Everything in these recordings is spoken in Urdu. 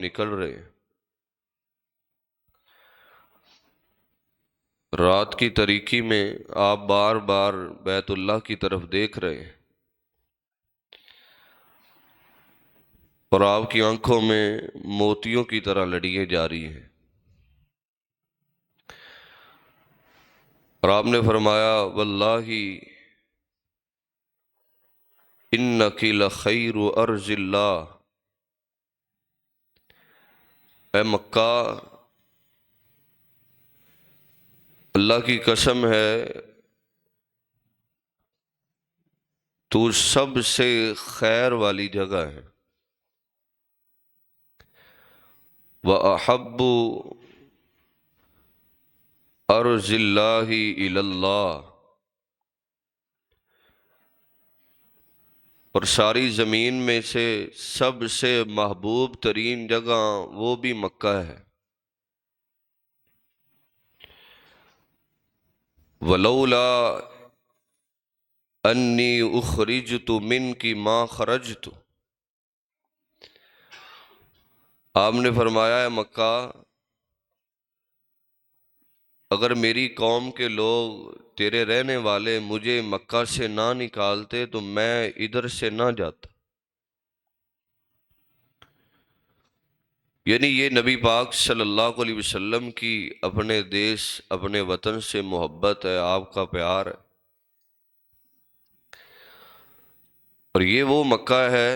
نکل رہے ہیں، رات کی تاریکی میں آپ بار بار بیت اللہ کی طرف دیکھ رہے ہیں، اور آپ کی آنکھوں میں موتیوں کی طرح لڑیاں جاری ہیں، اور آپ نے فرمایا واللہ انک لخیر ارض اللہ، اے مکہ اللہ کی قسم ہے تو سب سے خیر والی جگہ ہے، وَأَحَبُّ أَرْضِ اللَّهِ إِلَى اللَّهِ، اور ساری زمین میں سے سب سے محبوب ترین جگہ وہ بھی مکہ ہے، وَلَوْلَا أَنِّي أُخْرِجْتُ مِنْكِ مَا خَرَجْتُ، آپ نے فرمایا ہے مکہ اگر میری قوم کے لوگ تیرے رہنے والے مجھے مکہ سے نہ نکالتے تو میں ادھر سے نہ جاتا، یعنی یہ نبی پاک صلی اللہ علیہ وسلم کی اپنے دیش اپنے وطن سے محبت ہے، آپ کا پیار ہے، اور یہ وہ مکہ ہے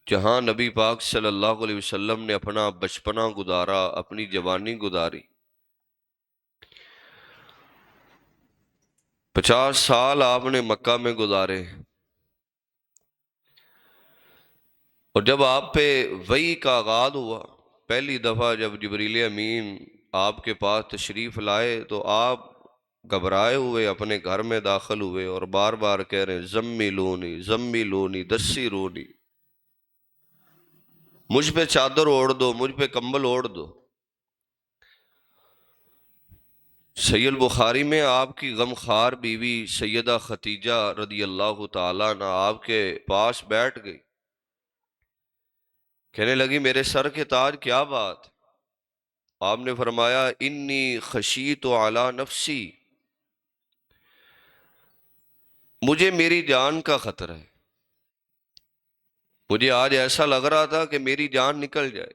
جہاں نبی پاک صلی اللہ علیہ وسلم نے اپنا بچپنا گزارا، اپنی جوانی گزاری، 50 سال آپ نے مکہ میں گزارے، اور جب آپ پہ وحی کا آغاز ہوا، پہلی دفعہ جب جبریل امین آپ کے پاس تشریف لائے تو آپ گھبرائے ہوئے اپنے گھر میں داخل ہوئے اور بار بار کہہ رہے ہیں زمیلونی زمیلونی دثرونی، مجھ پہ چادر اوڑھ دو، مجھ پہ کمبل اوڑھ دو۔ صحیح البخاری میں آپ کی غمخوار بیوی سیدہ خدیجہ رضی اللہ تعالیٰ عنہ آپ کے پاس بیٹھ گئی، کہنے لگی میرے سر کے تاج کیا بات؟ آپ نے فرمایا انی خشیت علی نفسی، مجھے میری جان کا خطرہ ہے، مجھے آج ایسا لگ رہا تھا کہ میری جان نکل جائے،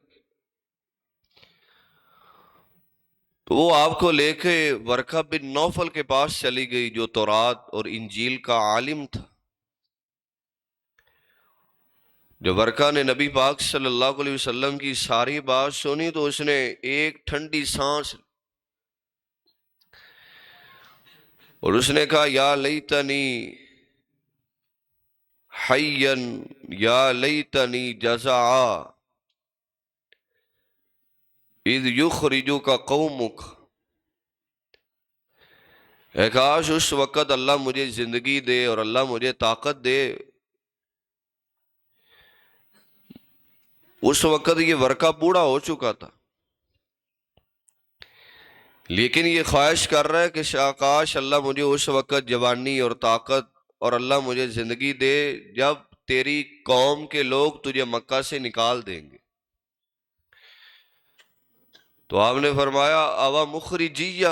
تو وہ آپ کو لے کے ورقہ بن نوفل کے پاس چلی گئی جو تورات اور انجیل کا عالم تھا۔ جب ورقہ نے نبی پاک صلی اللہ علیہ وسلم کی ساری بات سنی تو اس نے ایک ٹھنڈی سانس اور اس نے کہا یا لیتنی حیا یا لیتنی جزعا اذ یخرجک قومک، اے کاش اس وقت اللہ مجھے زندگی دے اور اللہ مجھے طاقت دے، اس وقت یہ ورقہ بوڑھا ہو چکا تھا، لیکن یہ خواہش کر رہا ہے کہ کاش اللہ مجھے اس وقت جوانی اور طاقت اور اللہ مجھے زندگی دے جب تیری قوم کے لوگ تجھے مکہ سے نکال دیں گے۔ تو آپ نے فرمایا اوا مخرجیہ،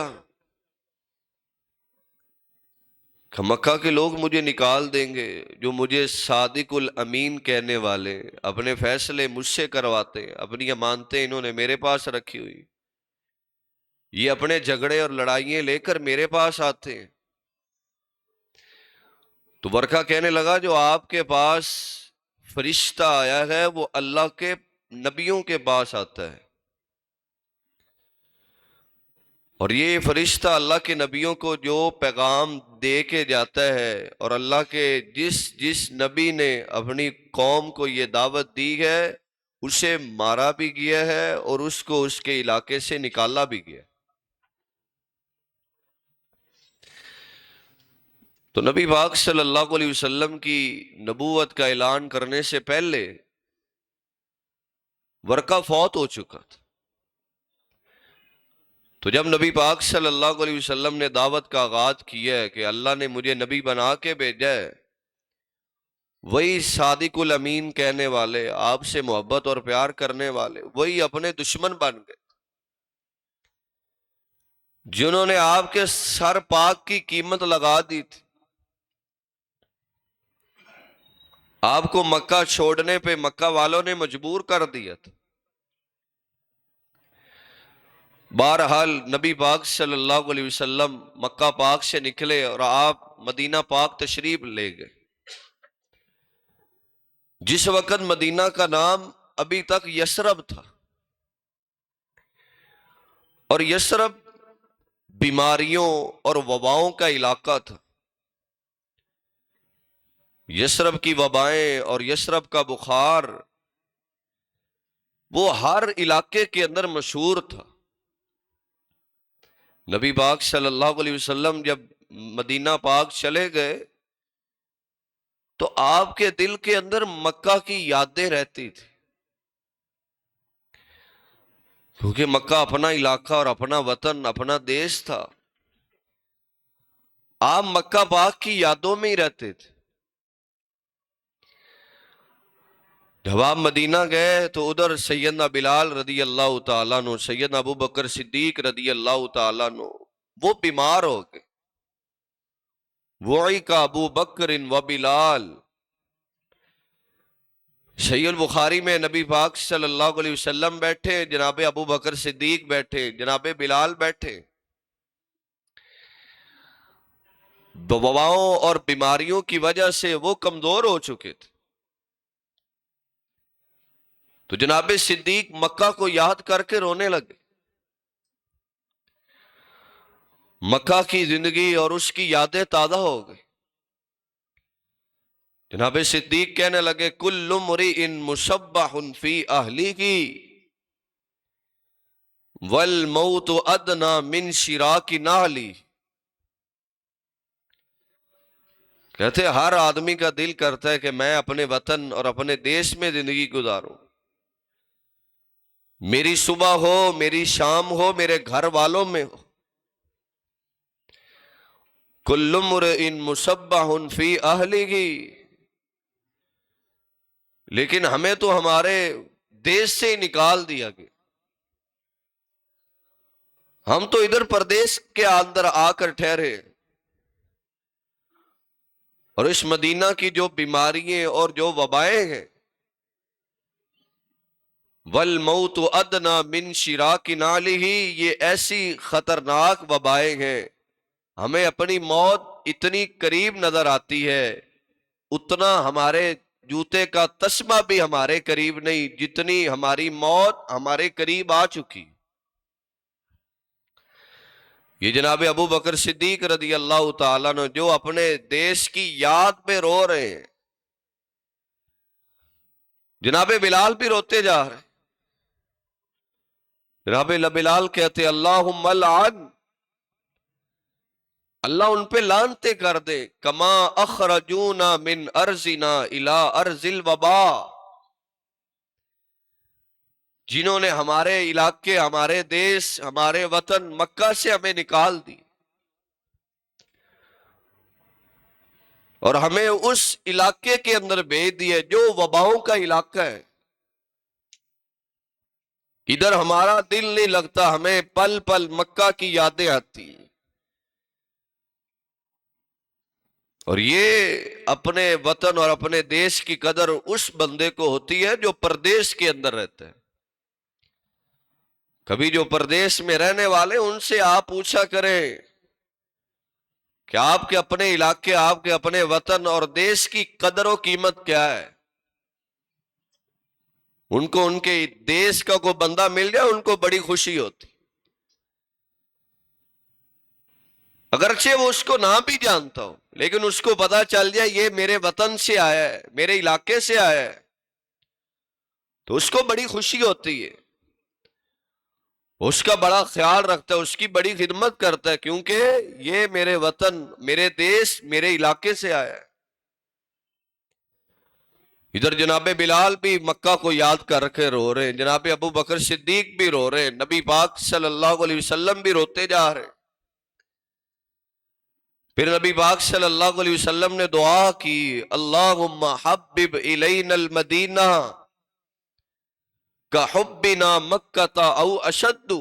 کہ مکہ کے لوگ مجھے نکال دیں گے، جو مجھے صادق الامین کہنے والے، اپنے فیصلے مجھ سے کرواتے ہیں، اپنی امانتیں انہوں نے میرے پاس رکھی ہوئی، یہ اپنے جھگڑے اور لڑائیاں لے کر میرے پاس آتے ہیں۔ تو ورقہ کہنے لگا جو آپ کے پاس فرشتہ آیا ہے وہ اللہ کے نبیوں کے پاس آتا ہے، اور یہ فرشتہ اللہ کے نبیوں کو جو پیغام دے کے جاتا ہے، اور اللہ کے جس نبی نے اپنی قوم کو یہ دعوت دی ہے اسے مارا بھی گیا ہے اور اس کو اس کے علاقے سے نکالا بھی گیا۔ تو نبی پاک صلی اللہ علیہ وسلم کی نبوت کا اعلان کرنے سے پہلے ورقہ فوت ہو چکا تھا، تو جب نبی پاک صلی اللہ علیہ وسلم نے دعوت کا آغاز کیا ہے کہ اللہ نے مجھے نبی بنا کے بھیجا ہے، وہی صادق الامین کہنے والے، آپ سے محبت اور پیار کرنے والے، وہی اپنے دشمن بن گئے، جنہوں نے آپ کے سر پاک کی قیمت لگا دی تھی۔ آپ کو مکہ چھوڑنے پہ مکہ والوں نے مجبور کر دیا تھا۔ بہرحال نبی پاک صلی اللہ علیہ وسلم مکہ پاک سے نکلے اور آپ مدینہ پاک تشریف لے گئے۔ جس وقت مدینہ کا نام ابھی تک یثرب تھا، اور یثرب بیماریوں اور وباؤں کا علاقہ تھا۔ یثرب کی وبائیں اور یثرب کا بخار وہ ہر علاقے کے اندر مشہور تھا۔ نبی پاک صلی اللہ علیہ وسلم جب مدینہ پاک چلے گئے تو آپ کے دل کے اندر مکہ کی یادیں رہتی تھی، کیونکہ مکہ اپنا علاقہ اور اپنا وطن، اپنا دیش تھا۔ آپ مکہ پاک کی یادوں میں ہی رہتے تھے۔ جب آپ مدینہ گئے تو ادھر سیدنا بلال رضی اللہ تعالیٰ عنہ، سیدنا ابو بکر صدیق رضی اللہ تعالیٰ عنہ وہ بیمار ہو گئے۔ وعیک ابو بکر و بلال، صحیح البخاری میں نبی پاک صلی اللہ علیہ وسلم بیٹھے، جناب ابو بکر صدیق بیٹھے، جناب بلال بیٹھے۔ وباؤں اور بیماریوں کی وجہ سے وہ کمزور ہو چکے تھے، تو جناب صدیق مکہ کو یاد کر کے رونے لگے۔ مکہ کی زندگی اور اس کی یادیں تازہ ہو گئی۔ جناب صدیق کہنے لگے کل امرئ مصبح فی اہلہ والموت ادنی من شراک نعلی۔ کہتے ہر آدمی کا دل کرتا ہے کہ میں اپنے وطن اور اپنے دیش میں زندگی گزاروں، میری صبح ہو، میری شام ہو، میرے گھر والوں میں ہو۔ کل امرئ مصبح فی اہلہ، لیکن ہمیں تو ہمارے دیش سے ہی نکال دیا گیا۔ ہم تو ادھر پردیش کے اندر آ کر ٹھہرے، اور اس مدینہ کی جو بیماریاں اور جو وبائیں ہیں، والموت ادنی من شراک نعلہ، یہ ایسی خطرناک وبائیں ہیں، ہمیں اپنی موت اتنی قریب نظر آتی ہے، اتنا ہمارے جوتے کا تسمہ بھی ہمارے قریب نہیں، جتنی ہماری موت ہمارے قریب آ چکی۔ یہ جناب ابو بکر صدیق رضی اللہ تعالیٰ عنہ جو اپنے دیش کی یاد میں رو رہے ہیں، جناب بلال بھی روتے جا رہے ہیں۔ جناب بلال کہتے اللہم لعن، اللہ ان پہ لعنتیں کر دے، کما اخرجونا من ارضنا الی ارض الوبا، جنہوں نے ہمارے علاقے، ہمارے دیش، ہمارے وطن مکہ سے ہمیں نکال دی اور ہمیں اس علاقے کے اندر بھیج دیے جو وباؤں کا علاقہ ہے۔ ادھر ہمارا دل نہیں لگتا، ہمیں پل پل مکہ کی یادیں آتی ہیں۔ اور یہ اپنے وطن اور اپنے دیش کی قدر اس بندے کو ہوتی ہے جو پردیش کے اندر رہتا ہے۔ کبھی جو پردیش میں رہنے والے ان سے آپ پوچھا کریں کہ آپ کے اپنے علاقے، آپ کے اپنے وطن اور دیش کی قدر و قیمت کیا ہے۔ ان کو ان کے دیش کا کوئی بندہ مل جائے ان کو بڑی خوشی ہوتی، اگرچہ وہ اس کو نہ بھی جانتا ہو، لیکن اس کو پتا چل جائے یہ میرے وطن سے آیا ہے، میرے علاقے سے آیا ہے، تو اس کو بڑی خوشی ہوتی ہے، اس کا بڑا خیال رکھتا ہے، اس کی بڑی خدمت کرتا ہے، کیونکہ یہ میرے وطن، میرے دیش، میرے علاقے سے آیا ہے۔ ادھر جناب بلال بھی مکہ کو یاد کر کے رو رہے ہیں، جناب ابو بکر صدیق بھی رو رہے ہیں، نبی پاک صلی اللہ علیہ وسلم بھی روتے جا رہے ہیں۔ پھر نبی پاک صلی اللہ علیہ وسلم نے دعا کی، اللہم حبب الینا المدینہ کحبنا مکہ او اشد۔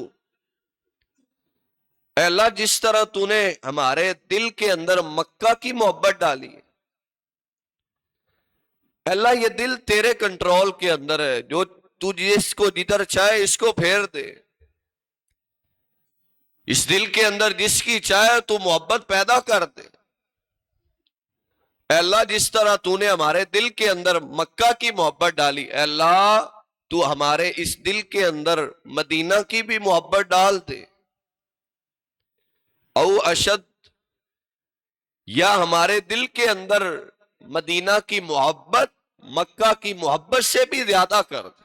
اے اللہ، جس طرح تو نے ہمارے دل کے اندر مکہ کی محبت ڈالی ہے، اے اللہ یہ دل تیرے کنٹرول کے اندر ہے، جو تو جس کو جدھر چاہے اس کو پھیر دے، اس دل کے اندر جس کی چاہے تو محبت پیدا کر دے۔ اے اللہ جس طرح تو نے ہمارے دل کے اندر مکہ کی محبت ڈالی، اے اللہ تو ہمارے اس دل کے اندر مدینہ کی بھی محبت ڈال دے، او اشد، یا ہمارے دل کے اندر مدینہ کی محبت مکہ کی محبت سے بھی زیادہ کر دے۔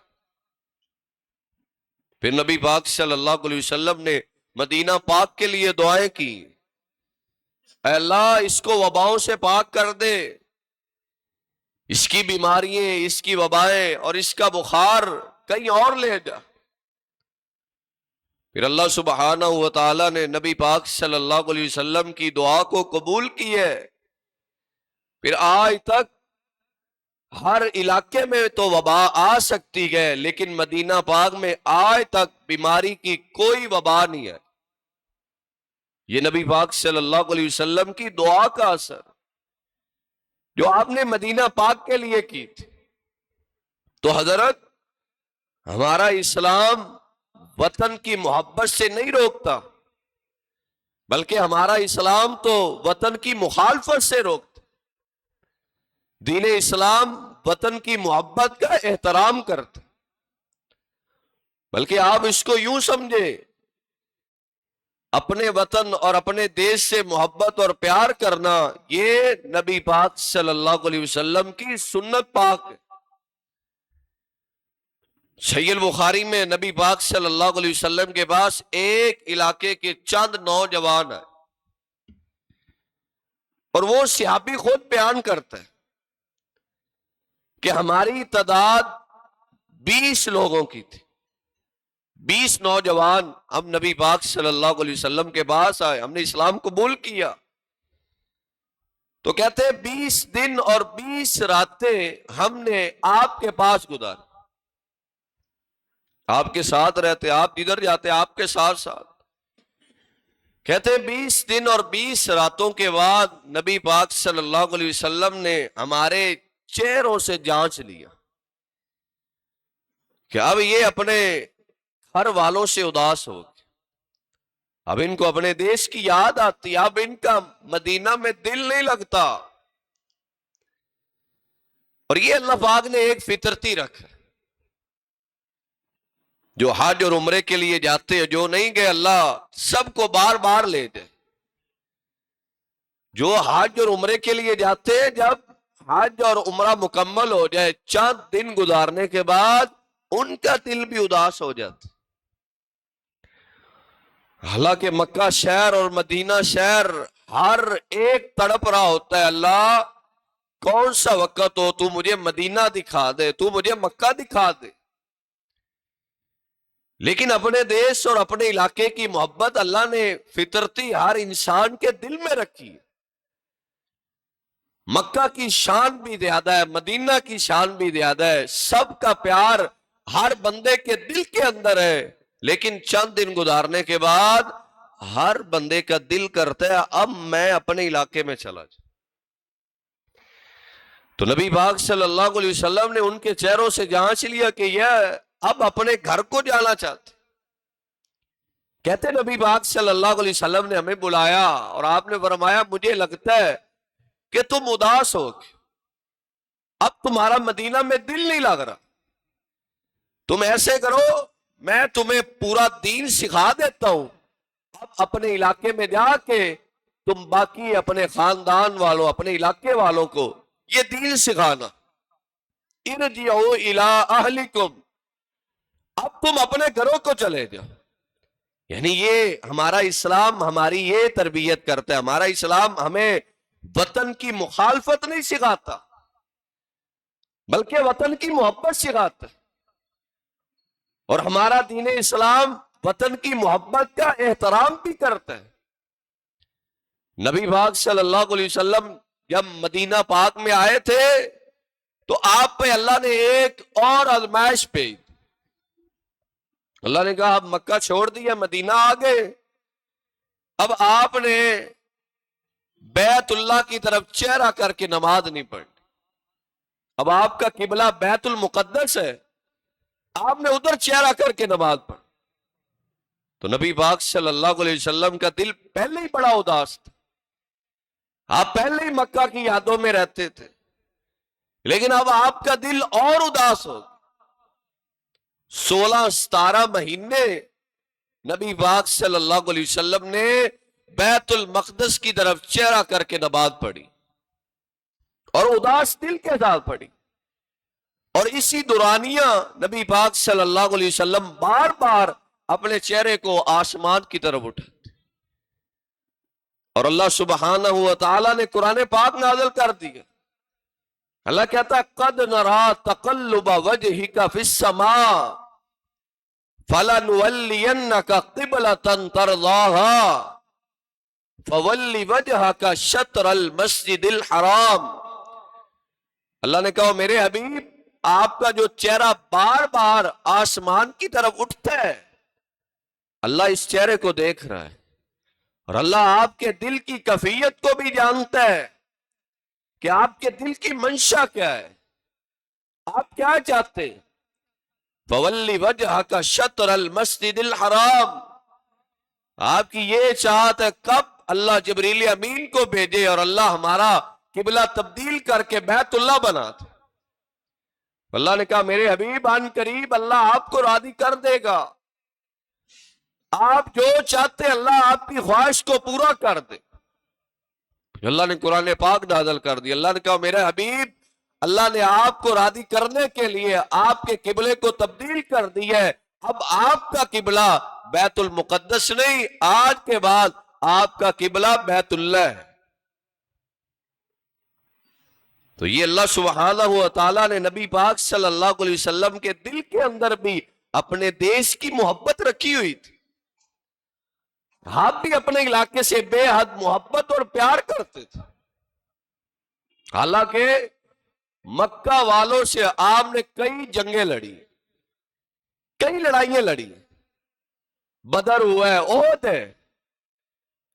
پھر نبی پاک صلی اللہ علیہ وسلم نے مدینہ پاک کے لیے دعائیں کی، اے اللہ اس کو وباؤں سے پاک کر دے، اس کی بیماریاں، اس کی وبائیں اور اس کا بخار کہیں اور لے جا۔ پھر اللہ سبحانہ و تعالی نے نبی پاک صلی اللہ علیہ وسلم کی دعا کو قبول کی ہے۔ پھر آج تک ہر علاقے میں تو وبا آ سکتی ہے، لیکن مدینہ پاک میں آج تک بیماری کی کوئی وبا نہیں ہے۔ یہ نبی پاک صلی اللہ علیہ وسلم کی دعا کا اثر جو آپ نے مدینہ پاک کے لیے کی تھی۔ تو حضرت، ہمارا اسلام وطن کی محبت سے نہیں روکتا، بلکہ ہمارا اسلام تو وطن کی مخالفت سے روکتا۔ دین اسلام وطن کی محبت کا احترام کرتا، بلکہ آپ اس کو یوں سمجھے، اپنے وطن اور اپنے دیش سے محبت اور پیار کرنا یہ نبی پاک صلی اللہ علیہ وسلم کی سنت پاک ہے۔ صحیح البخاری میں نبی پاک صلی اللہ علیہ وسلم کے پاس ایک علاقے کے چند نوجوان ہیں، اور وہ صحابی خود بیان کرتا ہے کہ ہماری تعداد 20 لوگوں کی تھی، 20 نوجوان ہم نبی پاک صلی اللہ علیہ وسلم کے پاس آئے، ہم نے اسلام قبول کیا۔ تو کہتے ہیں 20 دن اور 20 راتیں ہم نے آپ کے پاس گزاری، آپ کے ساتھ رہتے، آپ جدھر جاتے آپ کے ساتھ ساتھ۔ کہتے ہیں 20 دن اور 20 راتوں کے بعد نبی پاک صلی اللہ علیہ وسلم نے ہمارے چہروں سے جانچ لیا کہ اب یہ اپنے گھر والوں سے اداس ہو گئے، اب ان کو اپنے دیش کی یاد آتی، اب ان کا مدینہ میں دل نہیں لگتا۔ اور یہ اللہ پاک نے ایک فطرتی رکھا، جو حج اور عمرے کے لیے جاتے ہیں، جو نہیں گئے اللہ سب کو بار بار لے جائے۔ جو حج اور عمرے کے لیے جاتے ہیں، جب حج اور عمرہ مکمل ہو جائے، چند دن گزارنے کے بعد ان کا دل بھی اداس ہو جاتا۔ حالانکہ مکہ شہر اور مدینہ شہر ہر ایک تڑپ رہا ہوتا ہے، اللہ کون سا وقت ہو تو مجھے مدینہ دکھا دے، تو مجھے مکہ دکھا دے۔ لیکن اپنے دیش اور اپنے علاقے کی محبت اللہ نے فطرتی ہر انسان کے دل میں رکھی ہے۔ مکہ کی شان بھی زیادہ ہے، مدینہ کی شان بھی زیادہ ہے، سب کا پیار ہر بندے کے دل کے اندر ہے، لیکن چند دن گزارنے کے بعد ہر بندے کا دل کرتا ہے اب میں اپنے علاقے میں چلا جاؤں۔ تو نبی پاک صلی اللہ علیہ وسلم نے ان کے چہروں سے جانچ لیا کہ یہ اب اپنے گھر کو جانا چاہتے۔ کہتے نبی پاک صلی اللہ علیہ وسلم نے ہمیں بلایا اور آپ نے فرمایا مجھے لگتا ہے کہ تم اداس ہو گے، اب تمہارا مدینہ میں دل نہیں لگ رہا، تم ایسے کرو میں تمہیں پورا دین سکھا دیتا ہوں، اب اپنے علاقے میں جا کے تم باقی اپنے خاندان والوں، اپنے علاقے والوں کو یہ دین سکھانا۔ ارجعوا الی اہلکم، اب تم اپنے گھروں کو چلے جاؤ۔ یعنی یہ ہمارا اسلام ہماری یہ تربیت کرتا ہے، ہمارا اسلام ہمیں وطن کی مخالفت نہیں سکھاتا بلکہ وطن کی محبت سکھاتا ہے، اور ہمارا دین اسلام وطن کی محبت کا احترام بھی کرتا ہے۔ نبی پاک صلی اللہ علیہ وسلم جب مدینہ پاک میں آئے تھے تو آپ پہ اللہ نے ایک اور آزمائش بھیج دی۔ اللہ نے کہا اب مکہ چھوڑ دیا، مدینہ آ گئے، اب آپ نے بیت اللہ کی طرف چہرہ کر کے نماز نہیں پڑھنی۔ اب آپ کا قبلہ بیت المقدس ہے، آپ نے ادھر چہرہ کر کے نماز پڑھ۔ تو نبی پاک صلی اللہ علیہ وسلم کا دل پہلے ہی بڑا اداس تھا، آپ پہلے ہی مکہ کی یادوں میں رہتے تھے، لیکن اب آپ کا دل اور اداس ہو۔ 16-17 مہینے نبی پاک صلی اللہ علیہ وسلم نے بیت المقدس کی طرف چہرہ کر کے نماز پڑھی اور اداس دل کے ساتھ پڑھی، اور اسی دورانیہ نبی پاک صلی اللہ علیہ وسلم بار بار اپنے چہرے کو آسمان کی طرف اٹھاتے، اور اللہ سبحانہ و تعالی نے قرآن پاک نازل کر دیا۔ اللہ کہتا ہے قد نرا تقلب وجہک فی السماء فلنولینک قبلۃ ترضاها فول وجہک شطر المسجد الحرام۔ اللہ نے کہا میرے حبیب، آپ کا جو چہرہ بار بار آسمان کی طرف اٹھتا ہے، اللہ اس چہرے کو دیکھ رہا ہے، اور اللہ آپ کے دل کی کیفیت کو بھی جانتا ہے کہ آپ کے دل کی منشا کیا ہے، آپ کیا چاہتے ہیں۔ فَوَلِّ وَجْهَكَ شَطْرَ الْمَسْجِدِ الْحَرَامِ، آپ کی یہ چاہت ہے کب اللہ جبریل امین کو بھیجے اور اللہ ہمارا قبلہ تبدیل کر کے بیت اللہ بنا دے۔ اللہ نے کہا میرے حبیب عن قریب اللہ آپ کو راضی کر دے گا، آپ جو چاہتے اللہ آپ کی خواہش کو پورا کر دے۔ اللہ نے قرآن پاک نازل کر دی۔ اللہ نے کہا میرے حبیب، اللہ نے آپ کو راضی کرنے کے لیے آپ کے قبلے کو تبدیل کر دیا ہے، اب آپ کا قبلہ بیت المقدس نہیں، آج کے بعد آپ کا قبلہ بیت اللہ ہے۔ تو یہ اللہ سبحانہ و تعالیٰ نے نبی پاک صلی اللہ علیہ وسلم کے دل کے اندر بھی اپنے دیش کی محبت رکھی ہوئی تھی، آپ بھی اپنے علاقے سے بے حد محبت اور پیار کرتے تھے۔ حالانکہ مکہ والوں سے آپ نے کئی جنگیں لڑی، کئی لڑائیاں لڑی، بدر ہوا ہے، احد ہے،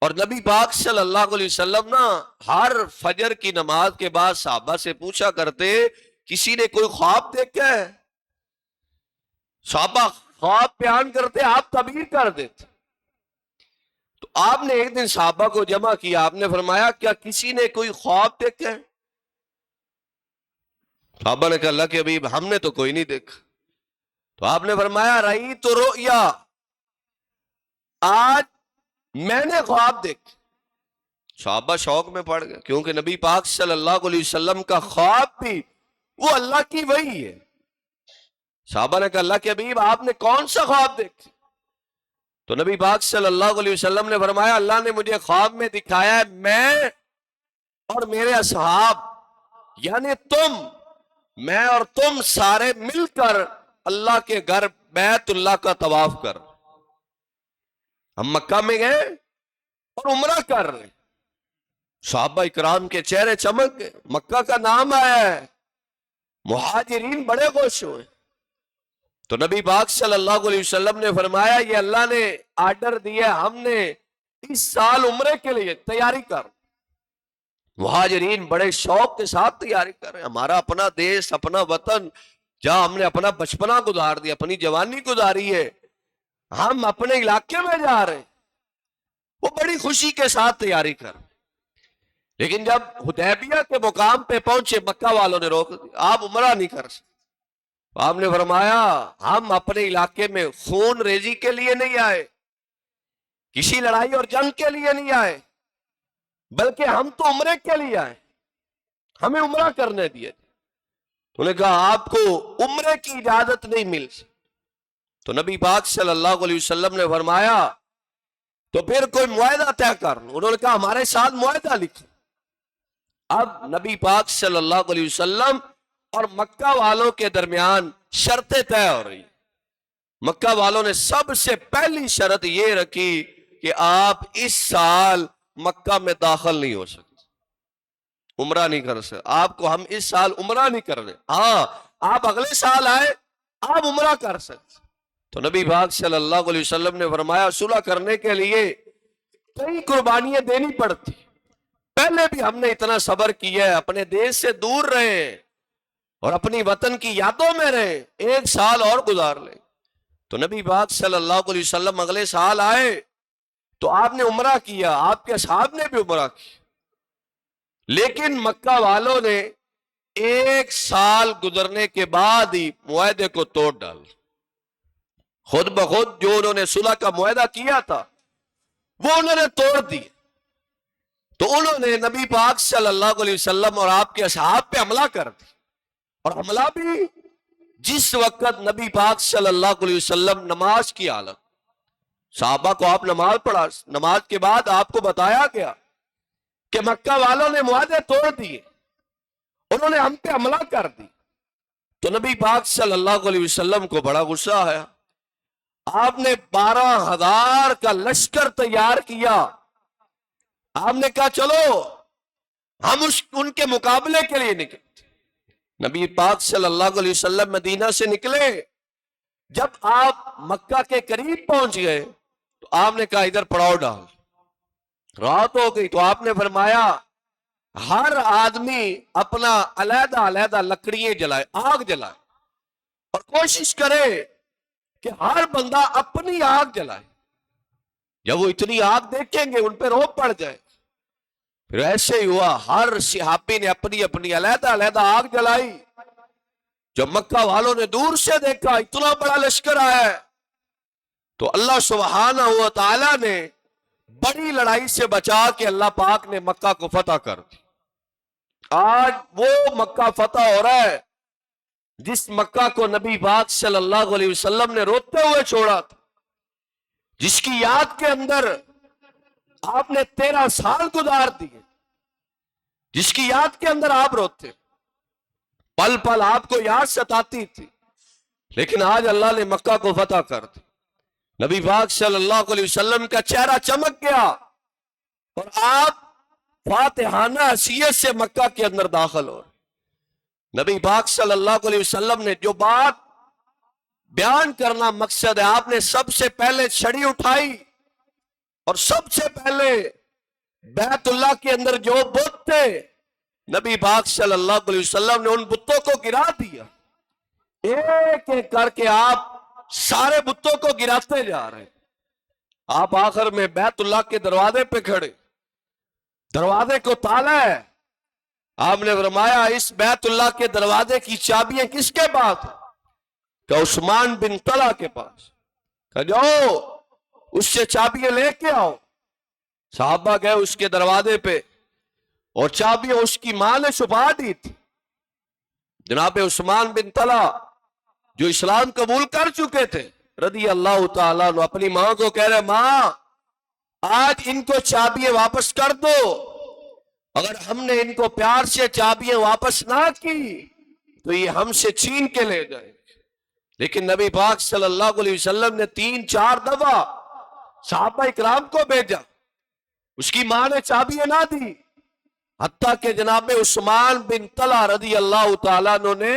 اور نبی پاک صلی اللہ علیہ وسلم نا ہر فجر کی نماز کے بعد صحابہ سے پوچھا کرتے کسی نے کوئی خواب دیکھا ہے؟ صحابہ خواب بیان کرتے، آپ تعبیر کر دیتے۔ تو آپ نے ایک دن صحابہ کو جمع کیا، آپ نے فرمایا کیا کسی نے کوئی خواب دیکھا ہے؟ صحابہ نے کہا اللہ کے حبیب ہم نے تو کوئی نہیں دیکھا۔ تو آپ نے فرمایا رئی تو رؤیا، آج میں نے خواب دیکھ۔ صحابہ شوق میں پڑ گئے، کیونکہ نبی پاک صلی اللہ علیہ وسلم کا خواب بھی وہ اللہ کی وحی ہے۔ صحابہ نے کہا اللہ کے حبیب آپ نے کون سا خواب دیکھ؟ تو نبی پاک صلی اللہ علیہ وسلم نے فرمایا اللہ نے مجھے خواب میں دکھایا ہے میں اور میرے اصحاب، یعنی میں اور تم سارے مل کر اللہ کے گھر بیت اللہ کا طواف کر، ہم مکہ میں گئے اور عمرہ کر رہے۔ صحابہ اکرام کے چہرے چمک گئے، مکہ کا نام آیا ہے، مہاجرین بڑے خوش ہوئے۔ تو نبی پاک صلی اللہ علیہ وسلم نے فرمایا یہ اللہ نے آرڈر دیا، ہم نے اس سال عمرے کے لیے تیاری کر۔ مہاجرین بڑے شوق کے ساتھ تیاری کر رہے ہیں، ہمارا اپنا دیش، اپنا وطن، جہاں ہم نے اپنا بچپنا گزار دیا، اپنی جوانی گزاری ہے، ہم اپنے علاقے میں جا رہے ہیں، وہ بڑی خوشی کے ساتھ تیاری کر۔ لیکن جب حدیبیہ کے مقام پہ پہنچے مکہ والوں نے روک دیا، آپ عمرہ نہیں کر سکتے۔ آپ نے فرمایا ہم اپنے علاقے میں خون ریزی کے لیے نہیں آئے، کسی لڑائی اور جنگ کے لیے نہیں آئے، بلکہ ہم تو عمرے کے لیے آئے، ہمیں عمرہ کرنے دیا۔ انہوں نے کہا آپ کو عمرے کی اجازت نہیں مل سکتی۔ تو نبی پاک صلی اللہ علیہ وسلم نے فرمایا تو پھر کوئی معاہدہ طے کر۔ انہوں نے کہا ہمارے ساتھ معاہدہ لکھو۔ اب نبی پاک صلی اللہ علیہ وسلم اور مکہ والوں کے درمیان شرطیں طے ہو رہی۔ مکہ والوں نے سب سے پہلی شرط یہ رکھی کہ آپ اس سال مکہ میں داخل نہیں ہو سکتے، عمرہ نہیں کر سکتے، آپ کو ہم اس سال عمرہ نہیں کر رہے، ہاں آپ اگلے سال آئے آپ عمرہ کر سکتے۔ تو نبی پاک صلی اللہ علیہ وسلم نے فرمایا صلح کرنے کے لیے کئی قربانیاں دینی پڑتی، پہلے بھی ہم نے اتنا صبر کیا ہے، اپنے دیش سے دور رہے اور اپنی وطن کی یادوں میں رہے، ایک سال اور گزار لیں۔ تو نبی پاک صلی اللہ علیہ وسلم اگلے سال آئے تو آپ نے عمرہ کیا، آپ کے اصحاب نے بھی عمرہ کی، لیکن مکہ والوں نے ایک سال گزرنے کے بعد ہی معاہدے کو توڑ ڈال، خود بخود جو انہوں نے صلح کا معاہدہ کیا تھا وہ انہوں نے توڑ دی۔ تو انہوں نے نبی پاک صلی اللہ علیہ وسلم اور آپ کے اصحاب پہ حملہ کر دی، اور حملہ بھی جس وقت نبی پاک صلی اللہ علیہ وسلم نماز کی حالت، صحابہ کو آپ نماز پڑھا، نماز کے بعد آپ کو بتایا گیا کہ مکہ والوں نے معاہدے توڑ دیے، انہوں نے ہم پہ حملہ کر دی۔ تو نبی پاک صلی اللہ علیہ وسلم کو بڑا غصہ آیا، آپ نے 12,000 کا لشکر تیار کیا، آپ نے کہا چلو ہم ان کے مقابلے کے لیے نکلے۔ نبی پاک صلی اللہ علیہ وسلم مدینہ سے نکلے، جب آپ مکہ کے قریب پہنچ گئے تو آپ نے کہا ادھر پڑاؤ ڈال، رات ہو گئی۔ تو آپ نے فرمایا ہر آدمی اپنا علیحدہ علیحدہ لکڑیاں جلائے، آگ جلائے، اور کوشش کرے کہ ہر بندہ اپنی آگ جلائے، جب وہ اتنی آگ دیکھیں گے ان پہ روب پڑ جائے۔ پھر ایسے ہی ہوا، ہر صحابی نے اپنی اپنی علیحدہ علیحدہ آگ جلائی۔ جب مکہ والوں نے دور سے دیکھا اتنا بڑا لشکر آیا ہے تو اللہ سبحانہ و تعالی نے بڑی لڑائی سے بچا کے اللہ پاک نے مکہ کو فتح کر دی۔ آج وہ مکہ فتح ہو رہا ہے جس مکہ کو نبی پاک صلی اللہ علیہ وسلم نے روتے ہوئے چھوڑا تھا، جس کی یاد کے اندر آپ نے 13 سال گزار دیے، جس کی یاد کے اندر آپ روتے، پل پل آپ کو یاد ستاتی تھی، لیکن آج اللہ نے مکہ کو فتح کر دی۔ نبی پاک صلی اللہ علیہ وسلم کا چہرہ چمک گیا اور آپ فاتحانہ حیثیت سے مکہ کے اندر داخل ہو۔ نبی پاک صلی اللہ علیہ وسلم نے جو بات بیان کرنا مقصد ہے، آپ نے سب سے پہلے چھڑی اٹھائی اور سب سے پہلے بیت اللہ کے اندر جو بت تھے نبی پاک صلی اللہ علیہ وسلم نے ان بتوں کو گرا دیا، ایک ایک کر کے آپ سارے بتوں کو گراتے جا رہے ہیں۔ آپ آخر میں بیت اللہ کے دروازے پہ کھڑے، دروازے کو تالا ہے، آپ نے فرمایا اس بیت اللہ کے دروازے کی چابیاں کس کے پاس ہیں؟ کہ عثمان بن طلحہ کے پاس۔ کہ جاؤ اس سے چابیاں لے کے آؤ۔ صحابہ گئے اس کے دروازے پہ اور چابیاں اس کی ماں نے چھپا دی تھی۔ جناب عثمان بن طلحہ جو اسلام قبول کر چکے تھے رضی اللہ تعالیٰ عنہ، اپنی ماں کو کہہ رہے ماں آج ان کو چابیاں واپس کر دو، اگر ہم نے ان کو پیار سے چابیاں واپس نہ کی تو یہ ہم سے چھین کے لے جائیں۔ لیکن نبی پاک صلی اللہ علیہ وسلم نے 3-4 دفعہ صحابہ اکرام کو بھیجا، اس کی ماں نے چابیاں نہ دی، حتیٰ کہ جناب عثمان بن طلحہ رضی اللہ تعالیٰ عنہ نے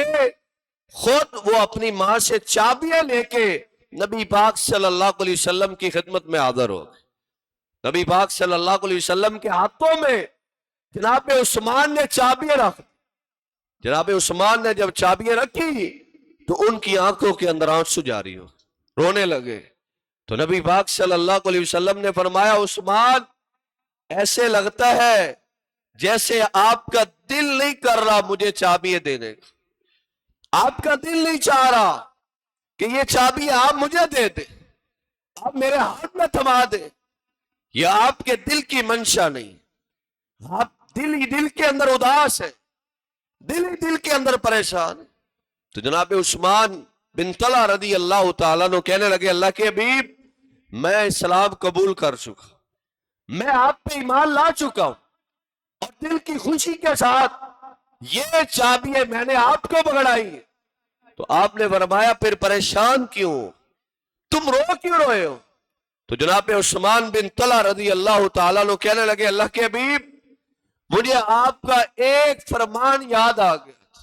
خود وہ اپنی ماں سے چابیاں لے کے نبی پاک صلی اللہ علیہ وسلم کی خدمت میں حاضر ہو گئے۔ نبی پاک صلی اللہ علیہ وسلم کے ہاتھوں میں جناب عثمان نے چابیاں رکھ، جناب عثمان نے جب چابیاں رکھی تو ان کی آنکھوں کے اندر آنسو جاری ہو، رونے لگے۔ تو نبی پاک صلی اللہ علیہ وسلم نے فرمایا عثمان ایسے لگتا ہے جیسے آپ کا دل نہیں کر رہا مجھے چابیاں دینے کا، آپ کا دل نہیں چاہ رہا کہ یہ چابیاں آپ مجھے دے دیں، آپ میرے ہاتھ میں تھما دیں، یہ آپ کے دل کی منشا نہیں، آپ دل ہی دل کے اندر اداس ہے، دل ہی دل کے اندر پریشان ہے۔ تو جناب عثمان بن طلحہ رضی اللہ تعالیٰ عنہ کہنے لگے اللہ کے حبیب میں اسلام قبول کر چکا، میں آپ پہ ایمان لا چکا ہوں، اور دل کی خوشی کے ساتھ یہ چابیاں میں نے آپ کو پکڑائی ہیں۔ تو آپ نے فرمایا پھر پریشان کیوں، تم رو کیوں روئے ہو؟ تو جناب عثمان بن طلحہ رضی اللہ تعالیٰ عنہ کہنے لگے اللہ کے حبیب مجھے آپ کا ایک فرمان یاد آ گیا،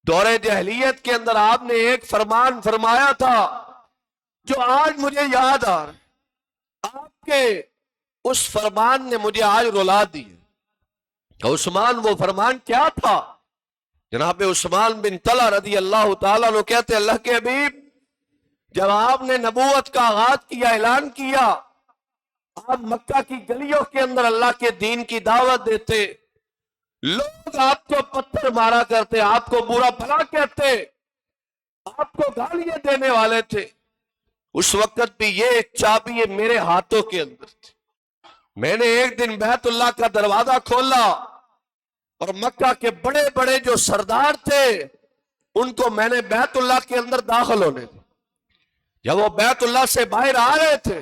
دور جاہلیت کے اندر آپ نے ایک فرمان فرمایا تھا جو آج مجھے یاد آ رہا ہے، آپ کے اس فرمان نے مجھے آج رلا دی۔ عثمان وہ فرمان کیا تھا؟ جناب عثمان بن طلحہ رضی اللہ تعالیٰ عنہ کہتے اللہ کے حبیب جب آپ نے نبوت کا آغاز کیا، اعلان کیا، آپ مکہ کی گلیوں کے اندر اللہ کے دین کی دعوت دیتے، لوگ آپ کو پتھر مارا کرتے، آپ کو برا بھلا کہتے، آپ کو گالیاں دینے والے تھے، اس وقت بھی یہ چابی میرے ہاتھوں کے اندر تھی۔ میں نے ایک دن بیت اللہ کا دروازہ کھولا اور مکہ کے بڑے بڑے جو سردار تھے ان کو میں نے بیت اللہ کے اندر داخل ہونے دیا۔ جب وہ بیت اللہ سے باہر آ رہے تھے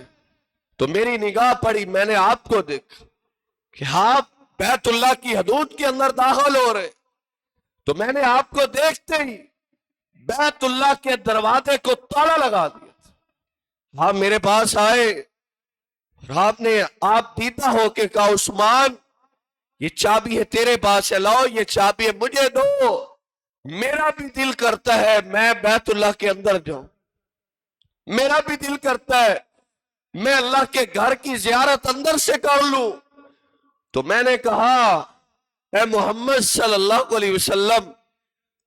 تو میری نگاہ پڑی، میں نے آپ کو دیکھا کہ آپ بیت اللہ کی حدود کے اندر داخل ہو رہے، تو میں نے آپ کو دیکھتے ہی بیت اللہ کے دروازے کو تالا لگا دیا۔ آپ میرے پاس آئے اور آپ دیدہ ہو کے کہا عثمان یہ چابی ہے تیرے پاس ہے، لاؤ یہ چابی ہے مجھے دو، میرا بھی دل کرتا ہے میں بیت اللہ کے اندر جاؤں، میرا بھی دل کرتا ہے میں اللہ کے گھر کی زیارت اندر سے کر لوں۔ تو میں نے کہا اے محمد صلی اللہ علیہ وسلم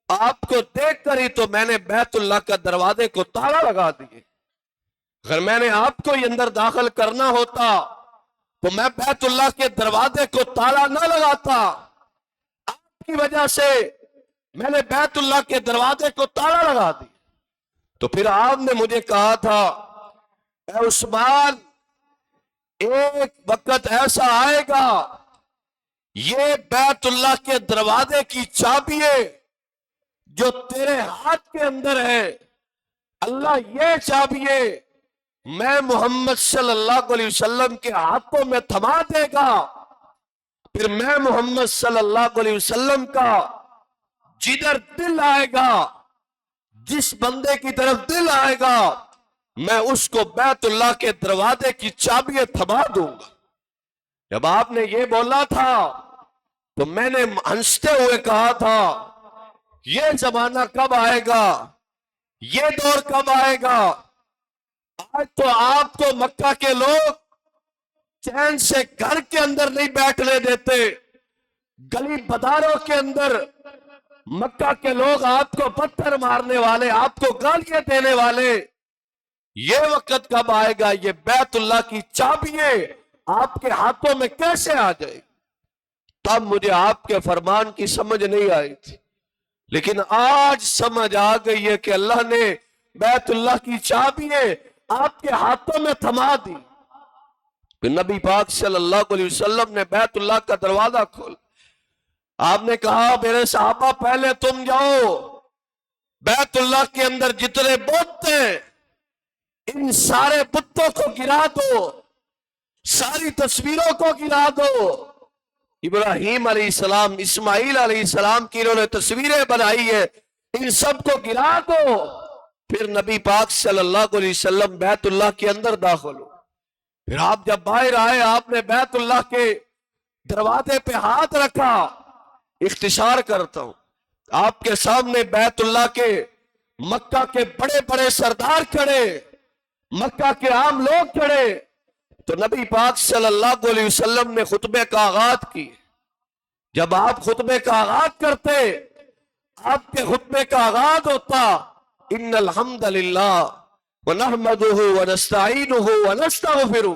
آپ کو دیکھ کر ہی تو میں نے بیت اللہ کا دروازے کو تالا لگا دیے، اگر میں نے آپ کو ہی اندر داخل کرنا ہوتا تو میں بیت اللہ کے دروازے کو تالا نہ لگاتا، آپ کی وجہ سے میں نے بیت اللہ کے دروازے کو تالا لگا دی۔ تو پھر آپ نے مجھے کہا تھا اے عثمان ایک وقت ایسا آئے گا یہ بیت اللہ کے دروازے کی چابی جو تیرے ہاتھ کے اندر ہے، اللہ یہ چابی میں محمد صلی اللہ علیہ وسلم کے ہاتھوں میں تھما دے گا، پھر میں محمد صلی اللہ علیہ وسلم کا جدھر دل آئے گا، جس بندے کی طرف دل آئے گا میں اس کو بیت اللہ کے دروازے کی چابی تھما دوں گا۔ جب آپ نے یہ بولا تھا تو میں نے ہنستے ہوئے کہا تھا یہ زمانہ کب آئے گا، یہ دور کب آئے گا؟ آج تو آپ کو مکہ کے لوگ چین سے گھر کے اندر نہیں بیٹھنے دیتے، گلی بازاروں کے اندر مکہ کے لوگ آپ کو پتھر مارنے والے، آپ کو گالیاں دینے والے، یہ وقت کب آئے گا یہ بیت اللہ کی چابی آپ کے ہاتھوں میں کیسے آ جائے گی؟ تب مجھے آپ کے فرمان کی سمجھ نہیں آئی تھی، لیکن آج سمجھ آ گئی ہے کہ اللہ نے بیت اللہ کی چابی آپ کے ہاتھوں میں تھما دی۔ پھر نبی پاک صلی اللہ علیہ وسلم نے بیت اللہ کا دروازہ کھول، آپ نے کہا میرے صحابہ پہلے تم جاؤ، بیت اللہ کے اندر جتنے بت ہیں ان سارے بتوں کو گرا دو، ساری تصویروں کو گرا دو، ابراہیم علیہ السلام، اسماعیل علیہ السلام کی انہوں نے تصویریں بنائی ہے، ان سب کو گرا دو۔ پھر نبی پاک صلی اللہ علیہ وسلم بیت اللہ کے اندر داخل ہو، پھر آپ جب باہر آئے آپ نے بیت اللہ کے دروازے پہ ہاتھ رکھا۔ اختصار کرتا ہوں، آپ کے سامنے بیت اللہ کے مکہ کے بڑے بڑے سردار کھڑے، مکہ کے عام لوگ کھڑے، تو نبی پاک صلی اللہ علیہ وسلم نے خطبے کا آغاز کی۔ جب آپ خطبے کا آغاز کرتے، آپ کے خطبے کا آغاز ہوتا ان الحمد للہ ونحمدہ ونستعینہ ونستغفرہ،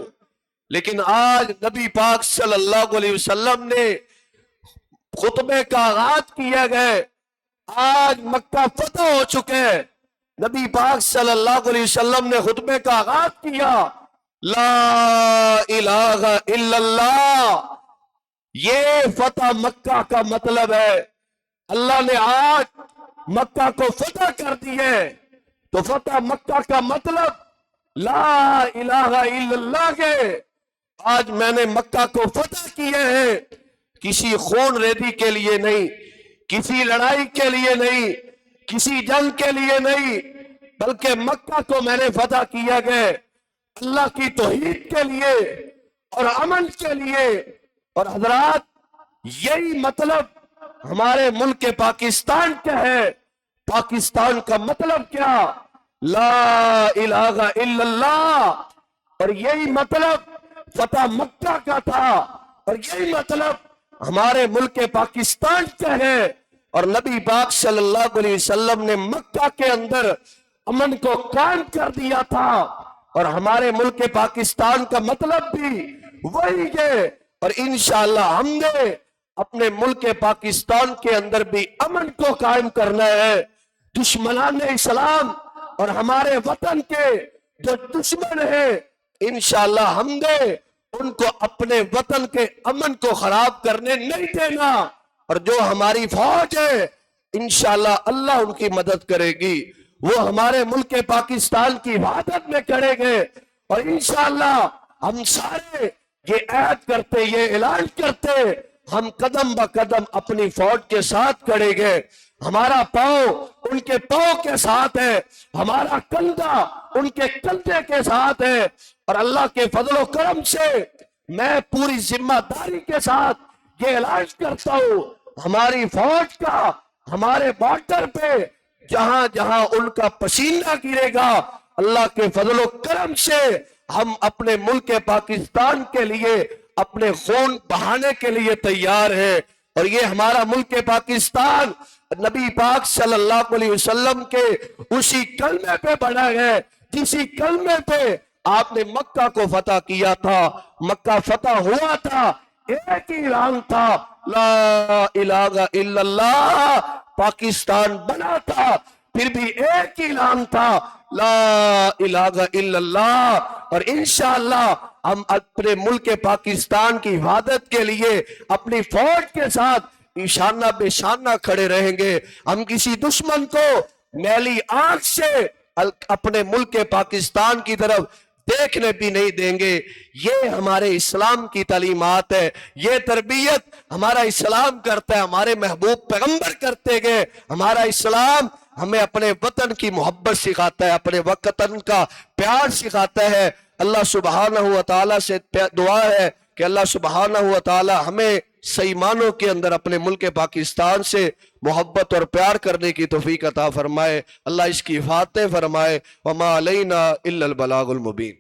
لیکن آج نبی پاک صلی اللہ علیہ وسلم نے خطبے کا آغاز کیا گئے، آج مکہ فتح ہو چکے، نبی پاک صلی اللہ علیہ وسلم نے خطبے کا آغاز کیا لا الہ الا اللہ، یہ فتح مکہ کا مطلب ہے۔ اللہ نے آج مکہ کو فتح کر دی ہے، تو فتح مکہ کا مطلب لا الہ الا اللہ کے آج میں نے مکہ کو فتح کیے ہیں، کسی خون ریزی کے لیے نہیں، کسی لڑائی کے لیے نہیں، کسی جنگ کے لیے نہیں، بلکہ مکہ کو میں نے فتح کیا گیا۔ اللہ کی توحید کے لیے اور امن کے لیے. اور حضرات یہی مطلب ہمارے ملک پاکستان کا ہے. پاکستان کا مطلب کیا؟ لا الہ الا اللہ. اور یہی مطلب فتح مکہ کا تھا، اور یہی مطلب ہمارے ملک پاکستان کا ہے. اور نبی پاک صلی اللہ علیہ وسلم نے مکہ کے اندر امن کو قائم کر دیا تھا. اور ہمارے ملک پاکستان کا مطلب بھی وہی ہے. اور انشاءاللہ ہم نے اپنے ملک پاکستان کے اندر بھی امن کو قائم کرنا ہے. دشمنان اسلام اور ہمارے وطن کے جو دشمن ہیں، انشاءاللہ ہم نے ان کو اپنے وطن کے امن کو خراب کرنے نہیں دینا. اور جو ہماری فوج ہے انشاءاللہ اللہ ان کی مدد کرے گی. وہ ہمارے ملک پاکستان کی حفاظت میں کریں گے. اور انشاءاللہ ہم سارے یہ عہد کرتے، یہ اعلان کرتے، ہم قدم با قدم اپنی فوج کے ساتھ کھڑیں گے. ہمارا پاؤں ان کے پاؤں کے ساتھ ہے، ہمارا کندھا ان کے کندھے کے ساتھ ہے. اور اللہ کے فضل و کرم سے میں پوری ذمہ داری کے ساتھ یہ اعلان کرتا ہوں، ہماری فوج کا ہمارے بارڈر پہ جہاں جہاں ان کا پسینہ گرے گا، اللہ کے فضل و کرم سے ہم اپنے ملک پاکستان کے لیے اپنے خون بہانے کے لیے تیار ہیں. اور یہ ہمارا ملک پاکستان نبی پاک صلی اللہ علیہ وسلم کے اسی کلمے پہ بنا ہے جسی کلمے پہ آپ نے مکہ کو فتح کیا تھا. مکہ فتح ہوا تھا، ایک ہی اعلان تھا، لا الہ الا اللہ. پاکستان بنا تھا، پھر بھی ایک ہی اعلان تھا، لا الہ الا اللہ. اور انشاءاللہ ہم اپنے ملک پاکستان کی حفاظت کے لیے اپنی فوج کے ساتھ شانہ بے شانہ کھڑے رہیں گے. ہم کسی دشمن کو میلی آنکھ سے اپنے ملک پاکستان کی طرف دیکھنے بھی نہیں دیں گے. یہ ہمارے اسلام کی تعلیمات ہے، یہ تربیت ہمارا اسلام کرتا ہے، ہمارے محبوب پیغمبر کرتے گئے. ہمارا اسلام ہمیں اپنے وطن کی محبت سکھاتا ہے، اپنے وطن کا پیار سکھاتا ہے. اللہ سبحانہ و تعالیٰ سے دعا ہے کہ اللہ سبحانہ و تعالیٰ ہمیں صحیح معنوں کے اندر اپنے ملک پاکستان سے محبت اور پیار کرنے کی توفیق عطا فرمائے. اللہ اس کی حفاظت فرمائے. وما علینا الا البلاغ المبین.